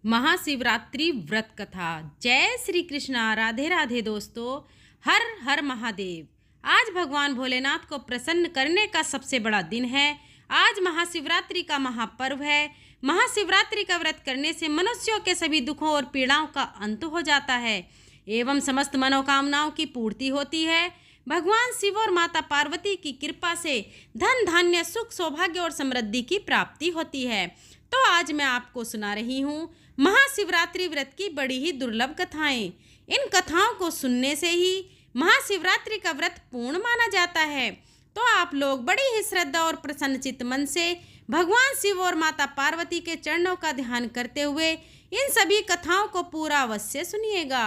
महाशिवरात्रि व्रत कथा। जय श्री कृष्णा। राधे राधे दोस्तों। हर हर महादेव। आज भगवान भोलेनाथ को प्रसन्न करने का सबसे बड़ा दिन है। आज महाशिवरात्रि का महापर्व है। महाशिवरात्रि का व्रत करने से मनुष्यों के सभी दुखों और पीड़ाओं का अंत हो जाता है एवं समस्त मनोकामनाओं की पूर्ति होती है। भगवान शिव और माता पार्वती की कृपा से धन धान्य सुख सौभाग्य और समृद्धि की प्राप्ति होती है। तो आज मैं आपको सुना रही हूँ महाशिवरात्रि व्रत की बड़ी ही दुर्लभ कथाएं। इन कथाओं को सुनने से ही महाशिवरात्रि का व्रत पूर्ण माना जाता है। तो आप लोग बड़ी ही श्रद्धा और प्रसन्नचित्त मन से भगवान शिव और माता पार्वती के चरणों का ध्यान करते हुए इन सभी कथाओं को पूरा अवश्य सुनिएगा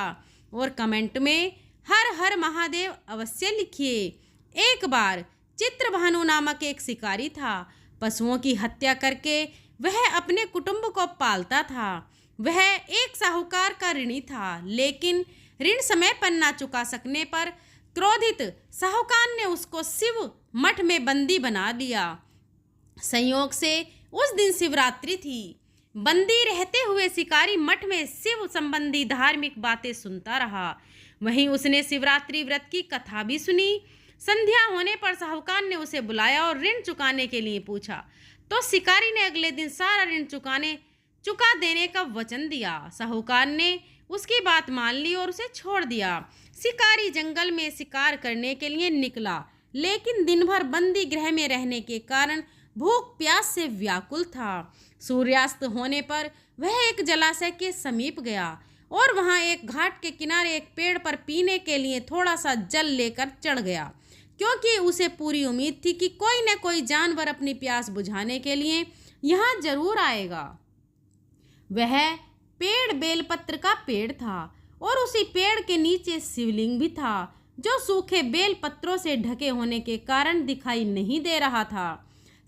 और कमेंट में हर हर महादेव अवश्य लिखिए। एक बार चित्रभानु नामक एक शिकारी था। पशुओं की हत्या करके वह अपने कुटुंब को पालता था। वह एक साहूकार का ऋणी था, लेकिन ऋण समय पर ना चुका सकने पर क्रोधित साहूकार ने उसको शिव मठ में बंदी बना लिया। संयोग से उस दिन शिवरात्रि थी। बंदी रहते हुए शिकारी मठ में शिव संबंधी धार्मिक बातें सुनता रहा। वहीं उसने शिवरात्रि व्रत की कथा भी सुनी। संध्या होने पर साहूकार ने उसे बुलाया और ऋण चुकाने के लिए पूछा, तो शिकारी ने अगले दिन सारा ऋण चुका देने का वचन दिया। साहूकार ने उसकी बात मान ली और उसे छोड़ दिया। शिकारी जंगल में शिकार करने के लिए निकला, लेकिन दिन भर बंदी गृह में रहने के कारण भूख प्यास से व्याकुल था। सूर्यास्त होने पर वह एक जलाशय के समीप गया और वहां एक घाट के किनारे एक पेड़ पर पीने के लिए थोड़ा सा जल लेकर चढ़ गया, क्योंकि उसे पूरी उम्मीद थी कि कोई न कोई जानवर अपनी प्यास बुझाने के लिए यहाँ जरूर आएगा। वह पेड़ बेलपत्र का पेड़ था और उसी पेड़ के नीचे शिवलिंग भी था, जो सूखे बेल पत्रों से ढके होने के कारण दिखाई नहीं दे रहा था।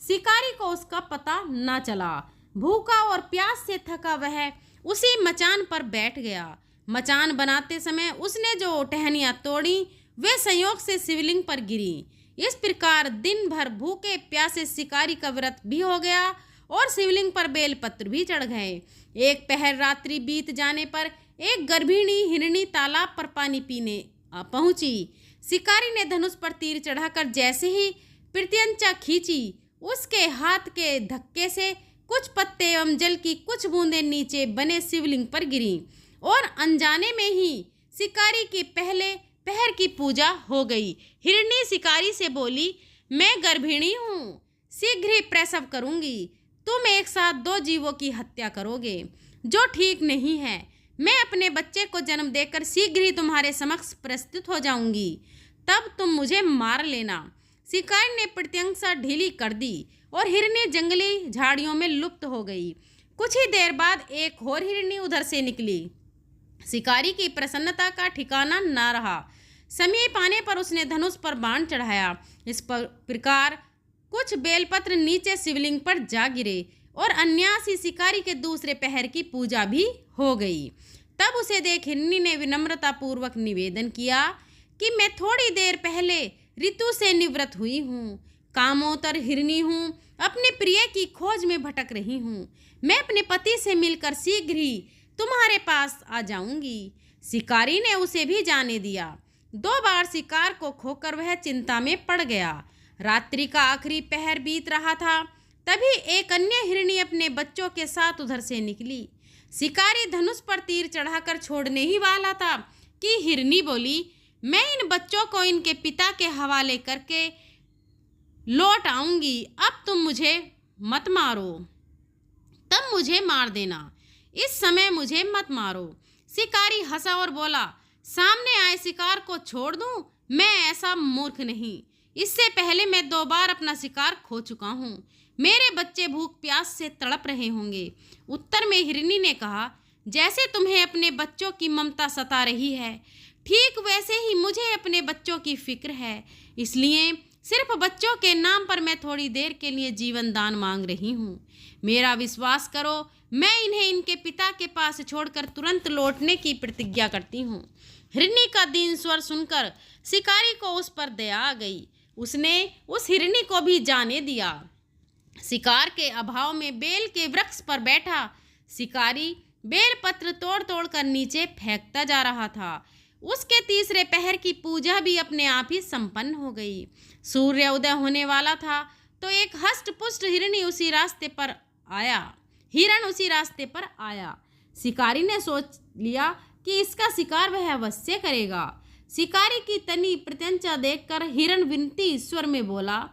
शिकारी को उसका पता न चला। भूखा और प्यास से थका वह उसी मचान पर बैठ गया। मचान बनाते समय उसने जो टहनियाँ तोड़ी वे संयोग से शिवलिंग पर गिरी। इस प्रकार दिन भर भूखे प्यासे शिकारी का व्रत भी हो गया और शिवलिंग पर बेलपत्र भी चढ़ गए। एक पहर रात्रि बीत जाने पर एक गर्भिणी हिरणी तालाब पर पानी पीने पहुंची। शिकारी ने धनुष पर तीर चढ़ाकर जैसे ही प्रत्यंचा खींची, उसके हाथ के धक्के से कुछ पत्ते एवं जल की कुछ बूंदें नीचे बने शिवलिंग पर गिरी और अनजाने में ही शिकारी की पहले पहर की पूजा हो गई। हिरणी शिकारी से बोली, मैं गर्भिणी हूँ, शीघ्र ही प्रसव करूँगी। तुम एक साथ दो जीवों की हत्या करोगे, जो ठीक नहीं है। मैं अपने बच्चे को जन्म देकर शीघ्र ही तुम्हारे समक्ष प्रस्तुत हो जाऊंगी, तब तुम मुझे मार लेना। शिकारी ने प्रत्यंचा ढीली कर दी और हिरणी जंगली झाड़ियों में लुप्त हो गई। कुछ ही देर बाद एक और हिरणी उधर से निकली। शिकारी की प्रसन्नता का ठिकाना न रहा। समीप आने पर उसने धनुष पर बाण चढ़ाया। इस प्रकार कुछ बेलपत्र नीचे शिवलिंग पर जा गिरे और अन्यासी शिकारी के दूसरे पहर की पूजा भी हो गई। तब उसे देख हिरणी ने विनम्रता पूर्वक निवेदन किया कि मैं थोड़ी देर पहले ऋतु से निवृत्त हुई हूँ, कामोत्तर हिरणी हूँ, अपने प्रिय की खोज में भटक रही हूँ। मैं अपने पति से मिलकर शीघ्र ही तुम्हारे पास आ जाऊंगी। शिकारी ने उसे भी जाने दिया। 2 बार शिकार को खोकर वह चिंता में पड़ गया। रात्रि का आखिरी पहर बीत रहा था, तभी एक अन्य हिरणी अपने बच्चों के साथ उधर से निकली। शिकारी धनुष पर तीर चढ़ाकर छोड़ने ही वाला था कि हिरणी बोली, मैं इन बच्चों को इनके पिता के हवाले करके लौट आऊंगी। अब तुम मुझे मत मारो, तब मुझे मार देना, इस समय मुझे मत मारो। शिकारी हंसा और बोला, सामने आए शिकार को छोड़ दूं? मैं ऐसा मूर्ख नहीं। इससे पहले मैं 2 बार अपना शिकार खो चुका हूँ। मेरे बच्चे भूख प्यास से तड़प रहे होंगे। उत्तर में हिरणी ने कहा, जैसे तुम्हें अपने बच्चों की ममता सता रही है, ठीक वैसे ही मुझे अपने बच्चों की फिक्र है। इसलिए सिर्फ बच्चों के नाम पर मैं थोड़ी देर के लिए जीवन दान मांग रही हूँ। मेरा विश्वास करो, मैं इन्हें इनके पिता के पास छोड़कर तुरंत लौटने की प्रतिज्ञा करती हूँ। हिरणी का दीन स्वर सुनकर शिकारी को उस पर दया आ गई। उसने उस हिरणी को भी जाने दिया। शिकार के अभाव में बेल के वृक्ष पर बैठा शिकारी बेलपत्र तोड़ तोड़ कर नीचे फेंकता जा रहा था। उसके तीसरे पहर की पूजा भी अपने आप ही संपन्न हो गई। सूर्य उदय होने वाला था तो एक हष्ट पुष्ट हिरण उसी रास्ते पर आया। शिकारी ने सोच लिया कि इसका शिकार वह अवश्य करेगा। शिकारी की तनी प्रत्यंचा देखकर हिरण विनती स्वर में बोला,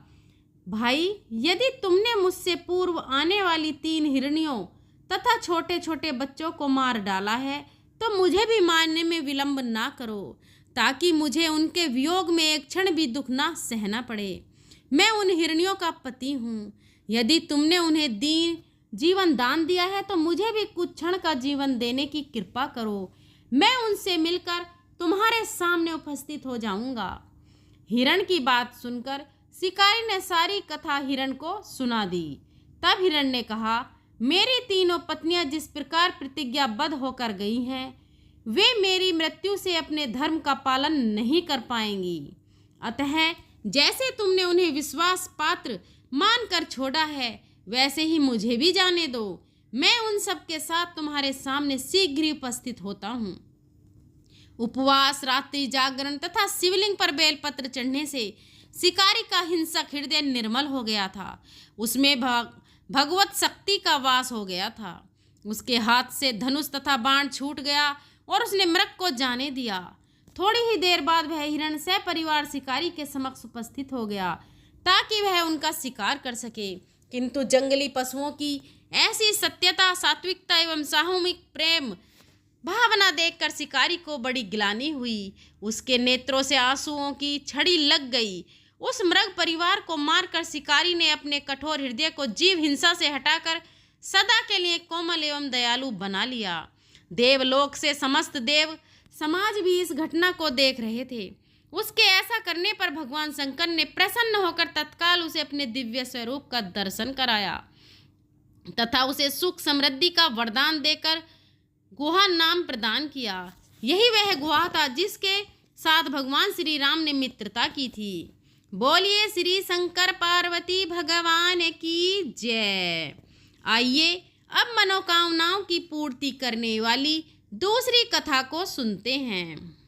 भाई, यदि तुमने मुझसे पूर्व आने वाली 3 हिरणियों तथा छोटे छोटे बच्चों को मार डाला है तो मुझे भी मारने में विलंब ना करो, ताकि मुझे उनके वियोग में एक क्षण भी दुख ना सहना पड़े। मैं उन हिरणियों का पति हूँ। यदि तुमने उन्हें जीवन दान दिया है तो मुझे भी कुछ क्षण का जीवन देने की कृपा करो। मैं उनसे मिलकर तुम्हारे सामने उपस्थित हो जाऊंगा। हिरण की बात सुनकर शिकारी ने सारी कथा हिरण को सुना दी। तब हिरण ने कहा, मेरी 3 पत्नियां जिस प्रकार प्रतिज्ञाबद्ध होकर गई हैं, वे मेरी मृत्यु से अपने धर्म का पालन नहीं कर पाएंगी। अतः जैसे तुमने उन्हें विश्वास पात्र मानकर छोड़ा है, वैसे ही मुझे भी जाने दो। मैं उन सब के साथ तुम्हारे सामने शीघ्र ही उपस्थित होता हूँ। उपवास, रात्रि जागरण तथा शिवलिंग पर बेलपत्र चढ़ने से शिकारी का हिंसक हृदय निर्मल हो गया था। उसमें भगवत शक्ति का वास हो गया था। उसके हाथ से धनुष तथा बाण छूट गया और उसने मृग को जाने दिया। थोड़ी ही देर बाद वह हिरण सपरिवार शिकारी के समक्ष उपस्थित हो गया ताकि वह उनका शिकार कर सके। किंतु जंगली पशुओं की ऐसी सत्यता, सात्विकता एवं सामूहिक प्रेम भावना देखकर शिकारी को बड़ी ग्लानि हुई। उसके नेत्रों से आंसुओं की छड़ी लग गई। उस मृग परिवार को मारकर शिकारी ने अपने कठोर हृदय को जीव हिंसा से हटाकर सदा के लिए कोमल एवं दयालु बना लिया। देवलोक से समस्त देव समाज भी इस घटना को देख रहे थे। उसके ऐसा करने पर भगवान शंकर ने प्रसन्न होकर तत्काल उसे अपने दिव्य स्वरूप का दर्शन कराया तथा उसे सुख समृद्धि का वरदान देकर गुहा नाम प्रदान किया। यही वह गुहा था जिसके साथ भगवान श्री राम ने मित्रता की थी। बोलिए श्री शंकर पार्वती भगवान की जय। आइए अब मनोकामनाओं की पूर्ति करने वाली दूसरी कथा को सुनते हैं।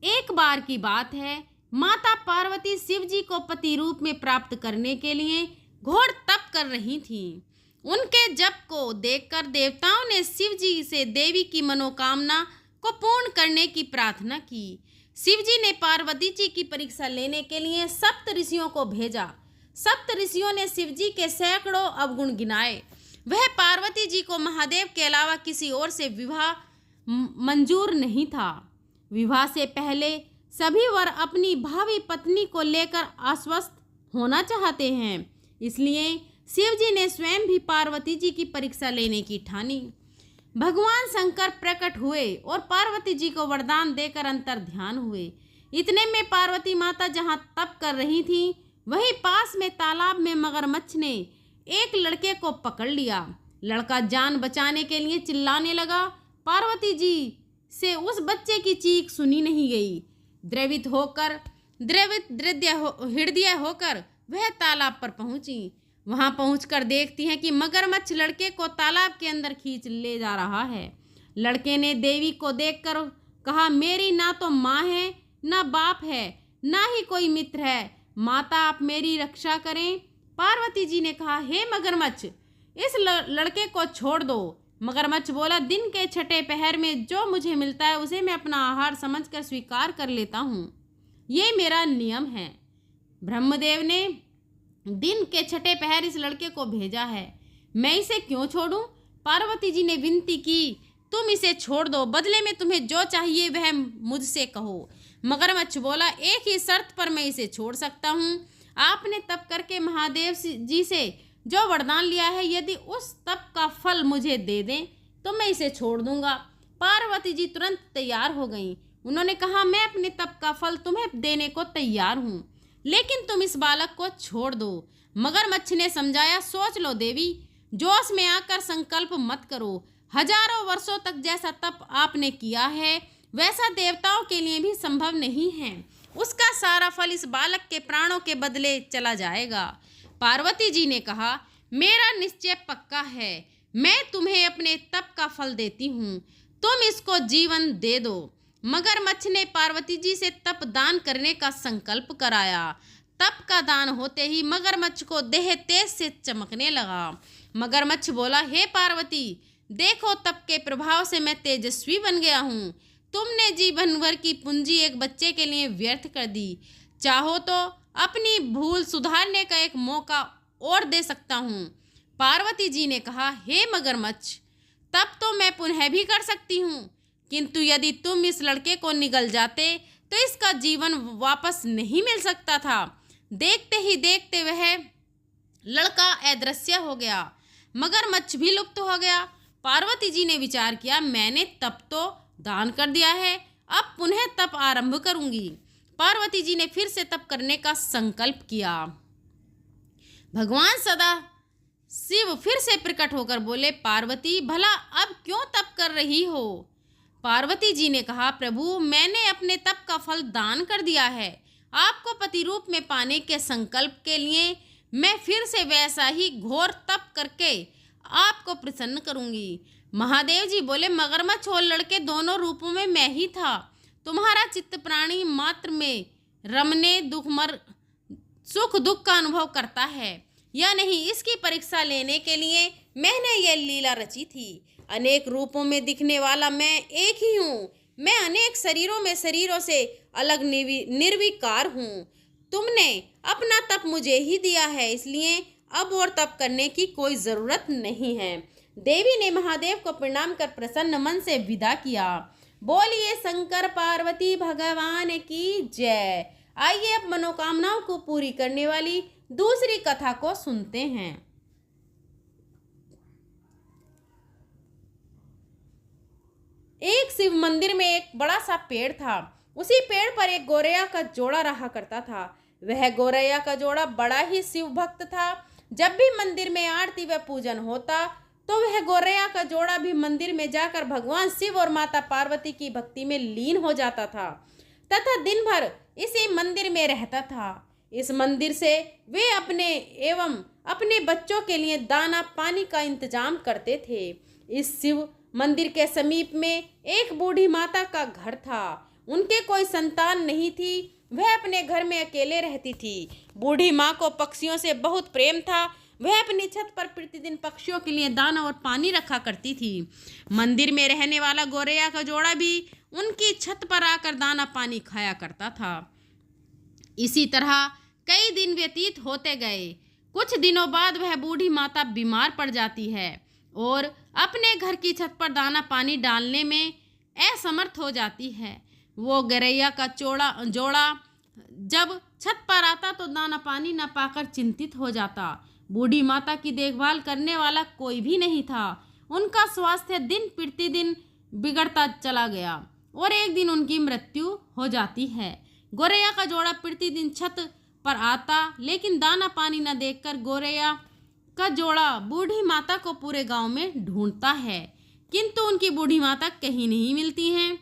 एक बार की बात है, माता पार्वती शिव जी को पति रूप में प्राप्त करने के लिए घोर तप कर रही थीं। उनके जप को देखकर देवताओं ने शिव जी से देवी की मनोकामना को पूर्ण करने की प्रार्थना की। शिव जी ने पार्वती जी की परीक्षा लेने के लिए 7 ऋषियों को भेजा। 7 ऋषियों ने शिव जी के सैकड़ों अवगुण गिनाए। वह पार्वती जी को महादेव के अलावा किसी और से विवाह मंजूर नहीं था। विवाह से पहले सभी वर अपनी भावी पत्नी को लेकर आश्वस्त होना चाहते हैं। इसलिए शिव जी ने स्वयं भी पार्वती जी की परीक्षा लेने की ठानी। भगवान शंकर प्रकट हुए और पार्वती जी को वरदान देकर अंतर ध्यान हुए। इतने में पार्वती माता जहाँ तप कर रही थी, वहीं पास में तालाब में मगरमच्छ ने एक लड़के को पकड़ लिया। लड़का जान बचाने के लिए चिल्लाने लगा। पार्वती जी से उस बच्चे की चीख सुनी नहीं गई। द्रवित हृदय होकर वह तालाब पर पहुंची। वहां पहुंचकर देखती हैं कि मगरमच्छ लड़के को तालाब के अंदर खींच ले जा रहा है। लड़के ने देवी को देखकर कहा, मेरी ना तो माँ है, ना बाप है, ना ही कोई मित्र है। माता, आप मेरी रक्षा करें। पार्वती जी ने कहा, हे मगरमच्छ, इस लड़के को छोड़ दो। मगरमच्छ बोला, दिन के छठे पहर में जो मुझे मिलता है उसे मैं अपना आहार समझकर स्वीकार कर लेता हूँ। ये मेरा नियम है। ब्रह्मदेव ने दिन के छठे पहर इस लड़के को भेजा है, मैं इसे क्यों छोड़ूं? पार्वती जी ने विनती की, तुम इसे छोड़ दो, बदले में तुम्हें जो चाहिए वह मुझसे कहो। मगरमच्छ बोला, एक ही शर्त पर मैं इसे छोड़ सकता हूँ। आपने तप करके महादेव जी से जो वरदान लिया है, यदि उस तप का फल मुझे दे दें तो मैं इसे छोड़ दूंगा। पार्वती जी तुरंत तैयार हो गईं। उन्होंने कहा, मैं अपने तप का फल तुम्हें देने को तैयार हूँ, लेकिन तुम इस बालक को छोड़ दो। मगरमच्छ ने समझाया, सोच लो देवी, जोश में आकर संकल्प मत करो। हजारों वर्षों तक जैसा तप आपने किया है वैसा देवताओं के लिए भी संभव नहीं है। उसका सारा फल इस बालक के प्राणों के बदले चला जाएगा। पार्वती जी ने कहा, मेरा निश्चय पक्का है। मैं तुम्हें अपने तप का फल देती हूँ, तुम इसको जीवन दे दो। मगरमच्छ ने पार्वती जी से तप दान करने का संकल्प कराया। तप का दान होते ही मगरमच्छ को देह तेज से चमकने लगा। मगरमच्छ बोला, हे पार्वती, देखो तप के प्रभाव से मैं तेजस्वी बन गया हूँ। तुमने जीवन भर की पूंजी एक बच्चे के लिए व्यर्थ कर दी। चाहो तो अपनी भूल सुधारने का एक मौका और दे सकता हूँ। पार्वती जी ने कहा, हे मगरमच्छ, तब तो मैं पुनः भी कर सकती हूँ, किंतु यदि तुम इस लड़के को निगल जाते तो इसका जीवन वापस नहीं मिल सकता था। देखते ही देखते वह लड़का अदृश्य हो गया। मगरमच्छ भी लुप्त हो गया। पार्वती जी ने विचार किया, मैंने तप तो दान कर दिया है, अब पुनः तप आरंभ करूंगी। पार्वती जी ने फिर से तप करने का संकल्प किया। भगवान सदा शिव फिर से प्रकट होकर बोले, पार्वती, भला अब क्यों तप कर रही हो? पार्वती जी ने कहा, प्रभु, मैंने अपने तप का फल दान कर दिया है। आपको पति रूप में पाने के संकल्प के लिए मैं फिर से वैसा ही घोर तप करके आपको प्रसन्न करूंगी। महादेव जी बोले, मगरमच्छ और लड़के दोनों रूपों में मैं ही था। तुम्हारा चित्त प्राणी मात्र में रमने सुख दुख का अनुभव करता है या नहीं, इसकी परीक्षा लेने के लिए मैंने यह लीला रची थी। अनेक रूपों में दिखने वाला मैं एक ही हूँ। मैं अनेक शरीरों से अलग निर्विकार हूँ। तुमने अपना तप मुझे ही दिया है, इसलिए अब और तप करने की कोई ज़रूरत नहीं है। देवी ने महादेव को प्रणाम कर प्रसन्न मन से विदा किया। बोलिए शंकर पार्वती भगवान की जय। आइए अब मनोकामनाओं को पूरी करने वाली दूसरी कथा को सुनते हैं। एक शिव मंदिर में एक बड़ा सा पेड़ था। उसी पेड़ पर एक गौरैया का जोड़ा रहा करता था। वह गौरैया का जोड़ा बड़ा ही शिव भक्त था। जब भी मंदिर में आरती व पूजन होता तो वह गौरैया का जोड़ा भी मंदिर में जाकर भगवान शिव और माता पार्वती की भक्ति में लीन हो जाता था तथा दिन भर इसी मंदिर में रहता था। इस मंदिर से वे अपने एवं अपने बच्चों के लिए दाना पानी का इंतजाम करते थे। इस शिव मंदिर के समीप में एक बूढ़ी माता का घर था। उनके कोई संतान नहीं थी। वह अपने घर में अकेले रहती थी। बूढ़ी माँ को पक्षियों से बहुत प्रेम था। वह अपनी छत पर प्रतिदिन पक्षियों के लिए दाना और पानी रखा करती थी। मंदिर में रहने वाला गौरैया का जोड़ा भी उनकी छत पर आकर दाना पानी खाया करता था। इसी तरह कई दिन व्यतीत होते गए। कुछ दिनों बाद वह बूढ़ी माता बीमार पड़ जाती है और अपने घर की छत पर दाना पानी डालने में असमर्थ हो जाती है। वो गौरैया का जोड़ा जब छत पर आता तो दाना पानी न पाकर चिंतित हो जाता। बूढ़ी माता की देखभाल करने वाला कोई भी नहीं था। उनका स्वास्थ्य दिन प्रतिदिन बिगड़ता चला गया और एक दिन उनकी मृत्यु हो जाती है। गौरैया का जोड़ा प्रतिदिन छत पर आता, लेकिन दाना पानी न देखकर गौरैया का जोड़ा बूढ़ी माता को पूरे गांव में ढूंढता है, किंतु उनकी बूढ़ी माता कहीं नहीं मिलती हैं।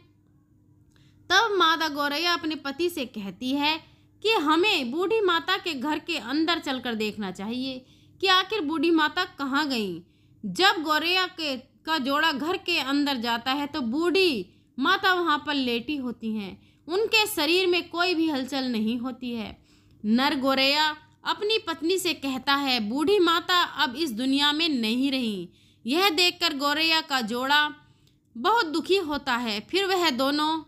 तब माता गौरैया अपने पति से कहती है कि हमें बूढ़ी माता के घर के अंदर चलकर देखना चाहिए कि आखिर बूढ़ी माता कहाँ गई। जब गौरैया का जोड़ा घर के अंदर जाता है तो बूढ़ी माता वहाँ पर लेटी होती हैं। उनके शरीर में कोई भी हलचल नहीं होती है। नर गौरैया अपनी पत्नी से कहता है, बूढ़ी माता अब इस दुनिया में नहीं रही। यह देखकर गौरैया का जोड़ा बहुत दुखी होता है। फिर वह दोनों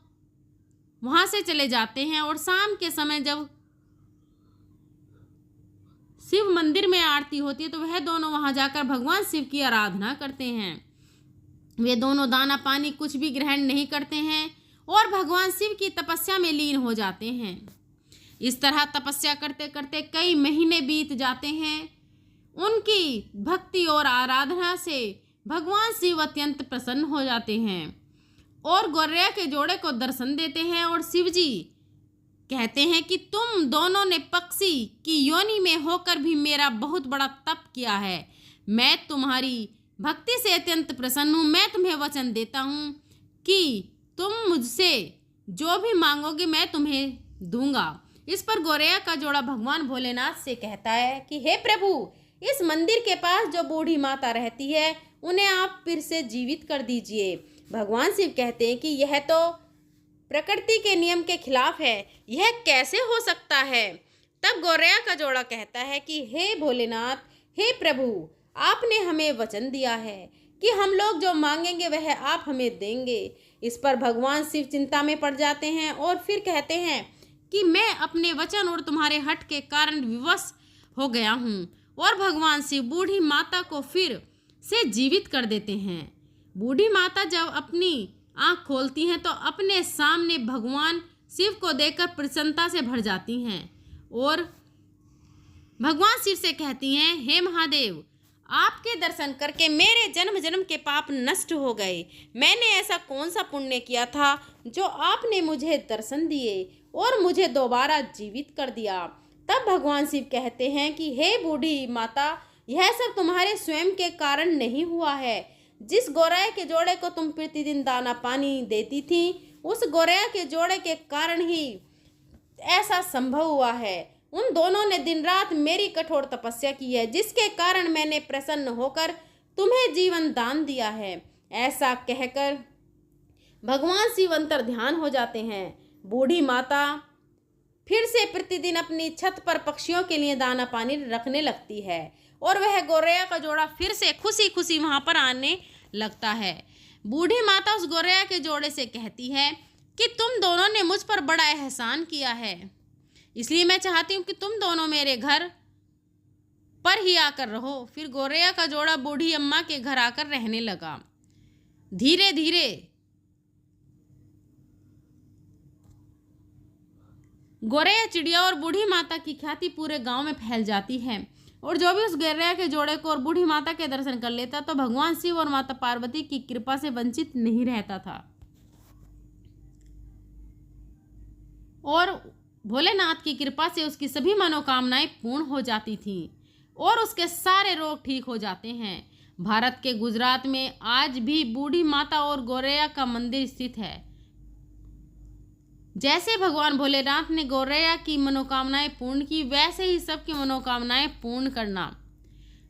वहाँ से चले जाते हैं और शाम के समय जब शिव मंदिर में आरती होती है तो वह दोनों वहाँ जाकर भगवान शिव की आराधना करते हैं। वे दोनों दाना पानी कुछ भी ग्रहण नहीं करते हैं और भगवान शिव की तपस्या में लीन हो जाते हैं। इस तरह तपस्या करते करते कई महीने बीत जाते हैं। उनकी भक्ति और आराधना से भगवान शिव अत्यंत प्रसन्न हो जाते हैं और गौरैया के जोड़े को दर्शन देते हैं और शिव जी कहते हैं कि तुम दोनों ने पक्षी की योनि में होकर भी मेरा बहुत बड़ा तप किया है। मैं तुम्हारी भक्ति से अत्यंत प्रसन्न हूँ। मैं तुम्हें वचन देता हूँ कि तुम मुझसे जो भी मांगोगे मैं तुम्हें दूंगा। इस पर गौरैया का जोड़ा भगवान भोलेनाथ से कहता है कि हे प्रभु, इस मंदिर के पास जो बूढ़ी माता रहती है उन्हें आप फिर से जीवित कर दीजिए। भगवान शिव कहते हैं कि यह तो प्रकृति के नियम के खिलाफ है, यह कैसे हो सकता है। तब गौरैया का जोड़ा कहता है कि हे भोलेनाथ, हे प्रभु, आपने हमें वचन दिया है कि हम लोग जो मांगेंगे वह आप हमें देंगे। इस पर भगवान शिव चिंता में पड़ जाते हैं और फिर कहते हैं कि मैं अपने वचन और तुम्हारे हट के कारण विवश हो गया हूँ। और भगवान शिव बूढ़ी माता को फिर से जीवित कर देते हैं। बूढ़ी माता जब अपनी आँख खोलती हैं तो अपने सामने भगवान शिव को देखकर प्रसन्नता से भर जाती हैं और भगवान शिव से कहती हैं, हे महादेव, आपके दर्शन करके मेरे जन्म जन्म के पाप नष्ट हो गए। मैंने ऐसा कौन सा पुण्य किया था जो आपने मुझे दर्शन दिए और मुझे दोबारा जीवित कर दिया। तब भगवान शिव कहते हैं कि हे बूढ़ी माता, यह सब तुम्हारे स्वयं के कारण नहीं हुआ है। जिस गौरैया के जोड़े को तुम प्रतिदिन दाना पानी देती थी, उस गौरैया के जोड़े के कारण ही ऐसा संभव हुआ है। उन दोनों ने दिन रात मेरी कठोर तपस्या की है, जिसके कारण मैंने प्रसन्न होकर तुम्हें जीवन दान दिया है। ऐसा कहकर भगवान शिव अंतर ध्यान हो जाते हैं। बूढ़ी माता फिर से प्रतिदिन अपनी छत पर पक्षियों के लिए दाना पानी रखने लगती है और वह गौरैया का जोड़ा फिर से खुशी खुशी वहां पर आने लगता है। बूढ़ी माता उस गौरैया के जोड़े से कहती है कि तुम दोनों ने मुझ पर बड़ा एहसान किया है, इसलिए मैं चाहती हूँ कि तुम दोनों मेरे घर पर ही आकर रहो। फिर गौरैया का जोड़ा बूढ़ी अम्मा के घर आकर रहने लगा। धीरे धीरे गौरैया चिड़िया और बूढ़ी माता की ख्याति पूरे गांव में फैल जाती है और जो भी उस गौरैया के जोड़े को और बूढ़ी माता के दर्शन कर लेता तो भगवान शिव और माता पार्वती की कृपा से वंचित नहीं रहता था और भोलेनाथ की कृपा से उसकी सभी मनोकामनाएं पूर्ण हो जाती थीं और उसके सारे रोग ठीक हो जाते हैं। भारत के गुजरात में आज भी बूढ़ी माता और गौरैया का मंदिर स्थित है। जैसे भगवान भोलेनाथ ने गौरैया की मनोकामनाएं पूर्ण की, वैसे ही सबकी मनोकामनाएं पूर्ण करना।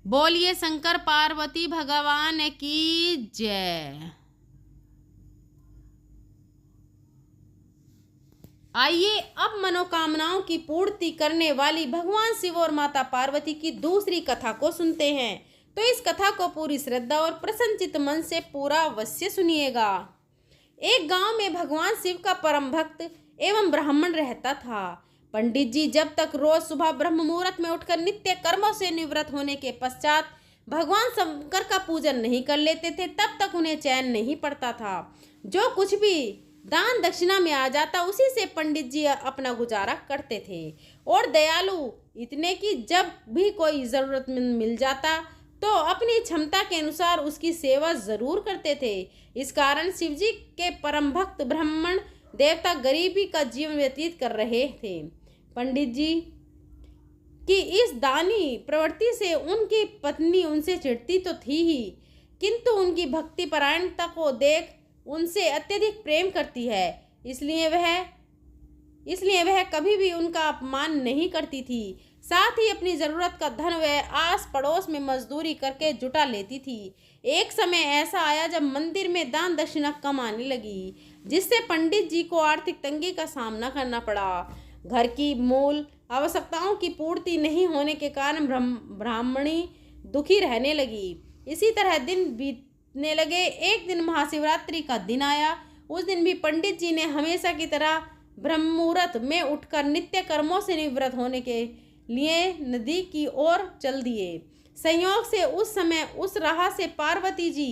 बोलिए शंकर पार्वती भगवान की जय। आइए अब मनोकामनाओं की पूर्ति करने वाली भगवान शिव और माता पार्वती की दूसरी कथा को सुनते हैं। तो इस कथा को पूरी श्रद्धा और प्रसन्नचित्त मन से पूरा अवश्य सुनिएगा। एक गांव में भगवान शिव का परम भक्त एवं ब्राह्मण रहता था। पंडित जी जब तक रोज सुबह ब्रह्म मुहूर्त में उठकर नित्य कर्मों से निवृत्त होने के पश्चात भगवान शंकर का पूजन नहीं कर लेते थे, तब तक उन्हें चैन नहीं पड़ता था। जो कुछ भी दान दक्षिणा में आ जाता उसी से पंडित जी अपना गुजारा करते थे और दयालु इतने कि जब भी कोई जरूरतमंद मिल जाता तो अपनी क्षमता के अनुसार उसकी सेवा जरूर करते थे। इस कारण शिवजी के परम भक्त ब्राह्मण देवता गरीबी का जीवन व्यतीत कर रहे थे। पंडित जी की इस दानी प्रवृत्ति से उनकी पत्नी उनसे चिढ़ती तो थी ही, किंतु उनकी भक्ति परायणता को देख उनसे अत्यधिक प्रेम करती है, इसलिए वह कभी भी उनका अपमान नहीं करती थी। साथ ही अपनी ज़रूरत का धन वह आस पड़ोस में मजदूरी करके जुटा लेती थी। एक समय ऐसा आया जब मंदिर में दान दक्षिणा कम आने लगी, जिससे पंडित जी को आर्थिक तंगी का सामना करना पड़ा। घर की मूल आवश्यकताओं की पूर्ति नहीं होने के कारण ब्राह्मणी दुखी रहने लगी। इसी तरह दिन बीतने लगे। एक दिन महाशिवरात्रि का दिन आया। उस दिन भी पंडित जी ने हमेशा की तरह ब्रह्म मुहूर्त में उठकर नित्य कर्मों से निवृत्त होने के लिए नदी की ओर चल दिए। संयोग से उस समय उस राह से पार्वती जी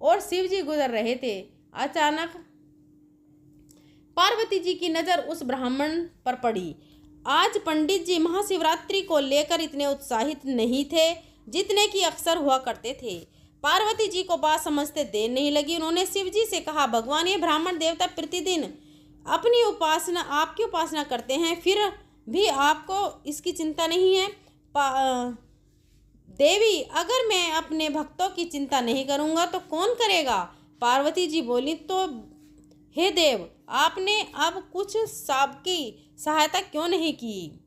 और शिव जी गुजर रहे थे। अचानक पार्वती जी की नज़र उस ब्राह्मण पर पड़ी। आज पंडित जी महाशिवरात्रि को लेकर इतने उत्साहित नहीं थे जितने कि अक्सर हुआ करते थे। पार्वती जी को बात समझते देर नहीं लगी। उन्होंने शिव जी से कहा, भगवान, ये ब्राह्मण देवता प्रतिदिन आपकी उपासना करते हैं, फिर भी आपको इसकी चिंता नहीं है। देवी, अगर मैं अपने भक्तों की चिंता नहीं करूँगा तो कौन करेगा? पार्वती जी बोली, तो हे देव, आपने अब कुछ सबकी सहायता क्यों नहीं की?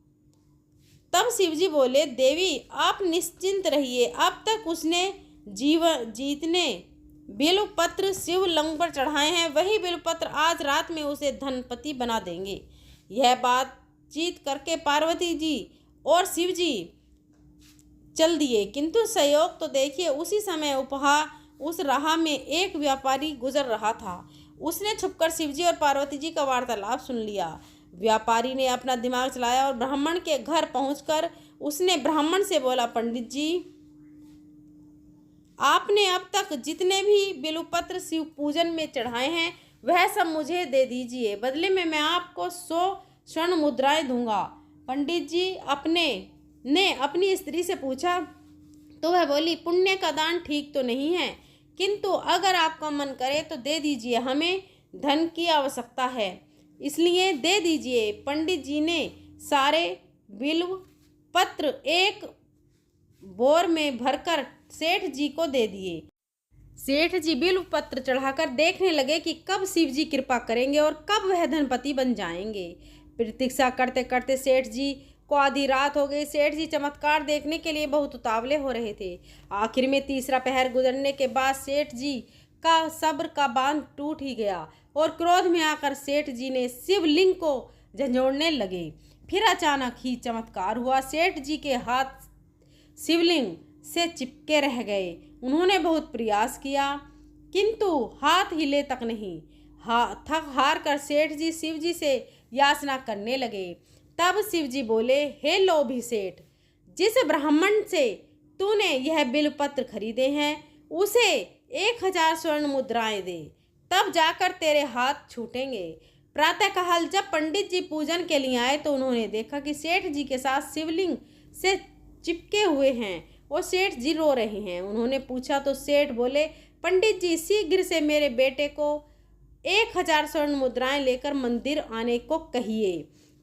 तब शिवजी बोले, देवी आप निश्चिंत रहिए, अब तक उसने जीतने बिल्वपत्र शिवलिंग पर चढ़ाए हैं, वही बिल्वपत्र आज रात में उसे धनपति बना देंगे। यह बातचीत करके पार्वती जी और शिवजी चल दिए। किंतु संयोग तो देखिए, उसी समय उस राह में एक व्यापारी गुजर रहा था। उसने छुपकर शिवजी और पार्वती जी का वार्तालाप सुन लिया। व्यापारी ने अपना दिमाग चलाया और ब्राह्मण के घर पहुंचकर उसने ब्राह्मण से बोला, पंडित जी, आपने अब तक जितने भी बिल्वपत्र शिव पूजन में चढ़ाए हैं वह सब मुझे दे दीजिए, बदले में मैं आपको 100 स्वर्ण मुद्राएं दूंगा। पंडित जी ने अपनी स्त्री से पूछा तो वह बोली, पुण्य का दान ठीक तो नहीं है, किंतु अगर आपका मन करे तो दे दीजिए, हमें धन की आवश्यकता है, इसलिए दे दीजिए। पंडित जी ने सारे बिल्व पत्र एक बोर में भरकर सेठ जी को दे दिए। सेठ जी बिल्व पत्र चढ़ाकर देखने लगे कि कब शिव जी कृपा करेंगे और कब वह धनपति बन जाएंगे। प्रतीक्षा करते करते सेठ जी को आधी रात हो गई। सेठ जी चमत्कार देखने के लिए बहुत उतावले हो रहे थे। आखिर में तीसरा पहर गुजरने के बाद सेठ जी का सब्र का बांध टूट ही गया और क्रोध में आकर सेठ जी ने शिवलिंग को झंझोड़ने लगे। फिर अचानक ही चमत्कार हुआ। सेठ जी के हाथ शिवलिंग से चिपके रह गए। उन्होंने बहुत प्रयास किया किंतु हाथ हिले तक नहीं। थक हार कर सेठ जी शिव जी से याचना करने लगे। तब शिव जी बोले, हे लोभी सेठ, जिस ब्राह्मण से तूने यह बिल्वपत्र खरीदे हैं उसे 1000 स्वर्ण मुद्राएं दे, तब जाकर तेरे हाथ छूटेंगे। प्रातःकाल जब पंडित जी पूजन के लिए आए तो उन्होंने देखा कि सेठ जी के साथ शिवलिंग से चिपके हुए हैं और सेठ जी रो रहे हैं। उन्होंने पूछा तो सेठ बोले, पंडित जी शीघ्र से मेरे बेटे को 1000 स्वर्ण मुद्राएं लेकर मंदिर आने को कहिए।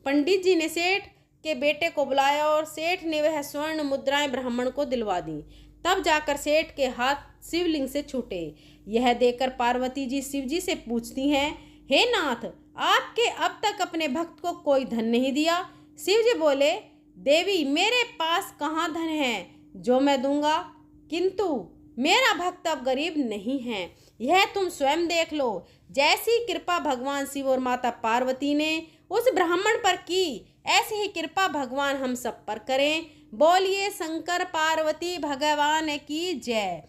पंडित जी ने सेठ के बेटे को बुलाया और सेठ ने वह स्वर्ण मुद्राएं ब्राह्मण को दिलवा दी। तब जाकर सेठ के हाथ शिवलिंग से छूटे। यह देखकर पार्वती जी शिव जी से पूछती हैं, हे नाथ, आपके अब तक अपने भक्त को कोई धन नहीं दिया। शिव जी बोले, देवी मेरे पास कहाँ धन है जो मैं दूंगा, किंतु मेरा भक्त अब गरीब नहीं है, यह तुम स्वयं देख लो। जैसी कृपा भगवान शिव और माता पार्वती ने उस ब्राह्मण पर की, ऐसी ही कृपा भगवान हम सब पर करें। बोलिए शंकर पार्वती भगवान की जय।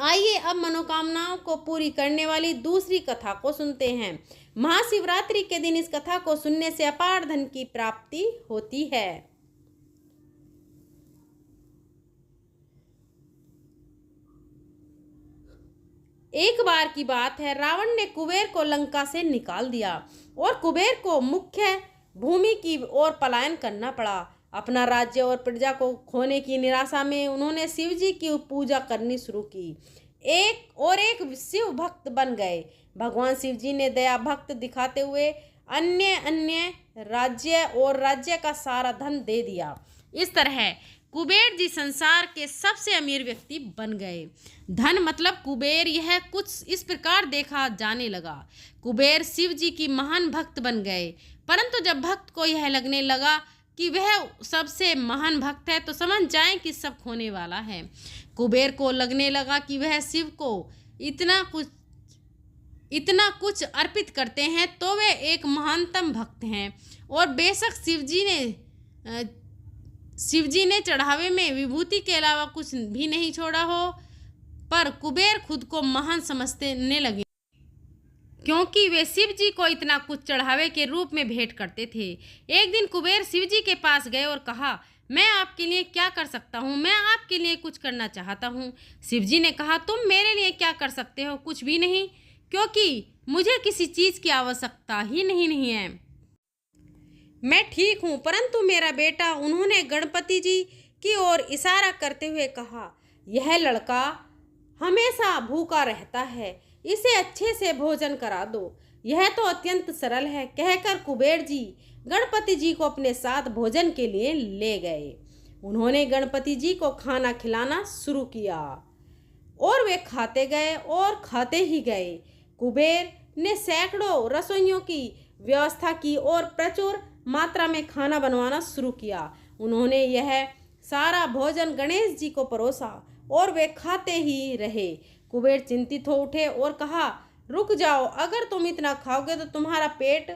आइए अब मनोकामनाओं को पूरी करने वाली दूसरी कथा को सुनते हैं। महाशिवरात्रि के दिन इस कथा को सुनने से अपार धन की प्राप्ति होती है। एक बार की बात है, रावण ने कुबेर को लंका से निकाल दिया और कुबेर को मुख्य भूमि की ओर पलायन करना पड़ा। अपना राज्य और प्रजा को खोने की निराशा में उन्होंने शिव जी की पूजा करनी शुरू की। एक शिव भक्त बन गए। भगवान शिव जी ने दया भक्त दिखाते हुए अन्य राज्य और राज्य का सारा धन दे दिया। इस तरह कुबेर जी संसार के सबसे अमीर व्यक्ति बन गए। धन मतलब कुबेर, यह कुछ इस प्रकार देखा जाने लगा। कुबेर शिव जी की महान भक्त बन गए, परंतु जब भक्त को यह लगने लगा कि वह सबसे महान भक्त है तो समझ जाएं कि सब खोने वाला है। कुबेर को लगने लगा कि वह शिव को इतना कुछ अर्पित करते हैं तो वे एक महानतम भक्त हैं और बेशक शिव जी ने चढ़ावे में विभूति के अलावा कुछ भी नहीं छोड़ा हो, पर कुबेर खुद को महान समझने लगे क्योंकि वे शिव जी को इतना कुछ चढ़ावे के रूप में भेंट करते थे। एक दिन कुबेर शिव जी के पास गए और कहा, मैं आपके लिए क्या कर सकता हूँ, मैं आपके लिए कुछ करना चाहता हूँ। शिव जी ने कहा, तुम मेरे लिए क्या कर सकते हो, कुछ भी नहीं, क्योंकि मुझे किसी चीज़ की आवश्यकता ही नहीं है, मैं ठीक हूँ। परंतु मेरा बेटा, उन्होंने गणपति जी की ओर इशारा करते हुए कहा, यह लड़का हमेशा भूखा रहता है, इसे अच्छे से भोजन करा दो, यह तो अत्यंत सरल है। कहकर कुबेर जी गणपति जी को अपने साथ भोजन के लिए ले गए। उन्होंने गणपति जी को खाना खिलाना शुरू किया और वे खाते गए और खाते ही गए। कुबेर ने सैकड़ों रसोइयों की व्यवस्था की और प्रचुर मात्रा में खाना बनवाना शुरू किया। उन्होंने यह सारा भोजन गणेश जी को परोसा और वे खाते ही रहे। कुबेर चिंतित हो उठे और कहा, रुक जाओ, अगर तुम इतना खाओगे तो तुम्हारा पेट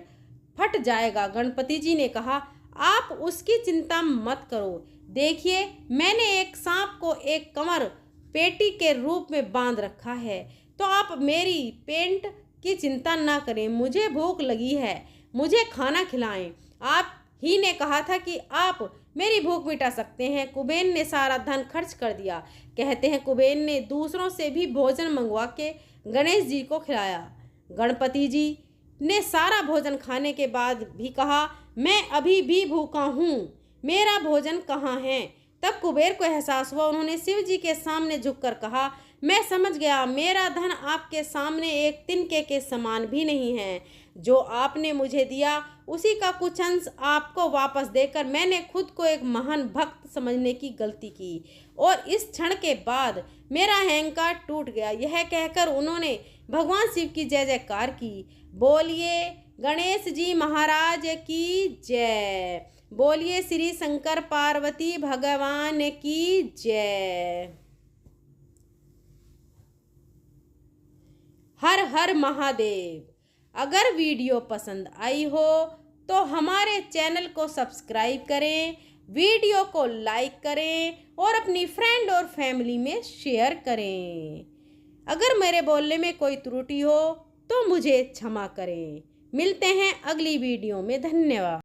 फट जाएगा। गणपति जी ने कहा, आप उसकी चिंता मत करो। देखिए, मैंने एक सांप को एक कमर पेटी के रूप में बांध रखा है, तो आप मेरी पेट की चिंता ना करें। मुझे भूख लगी है, मुझे खाना खिलाएं। आप ही ने कहा था कि आप मेरी भूख मिटा सकते हैं। कुबेर ने सारा धन खर्च कर दिया। कहते हैं कुबेर ने दूसरों से भी भोजन मंगवा के गणेश जी को खिलाया। गणपति जी ने सारा भोजन खाने के बाद भी कहा, मैं अभी भी भूखा हूँ, मेरा भोजन कहाँ है। तब कुबेर को एहसास हुआ। उन्होंने शिव जी के सामने झुककर कहा, मैं समझ गया, मेरा धन आपके सामने एक तिनके के समान भी नहीं है। जो आपने मुझे दिया उसी का कुछ अंश आपको वापस देकर मैंने खुद को एक महान भक्त समझने की गलती की और इस क्षण के बाद मेरा अहंकार टूट गया। यह कहकर उन्होंने भगवान शिव की जय जयकार की। बोलिए गणेश जी महाराज की जय। बोलिए श्री शंकर पार्वती भगवान की जय। हर हर महादेव। अगर वीडियो पसंद आई हो तो हमारे चैनल को सब्सक्राइब करें, वीडियो को लाइक करें और अपनी फ्रेंड और फैमिली में शेयर करें। अगर मेरे बोलने में कोई त्रुटि हो तो मुझे क्षमा करें। मिलते हैं अगली वीडियो में। धन्यवाद।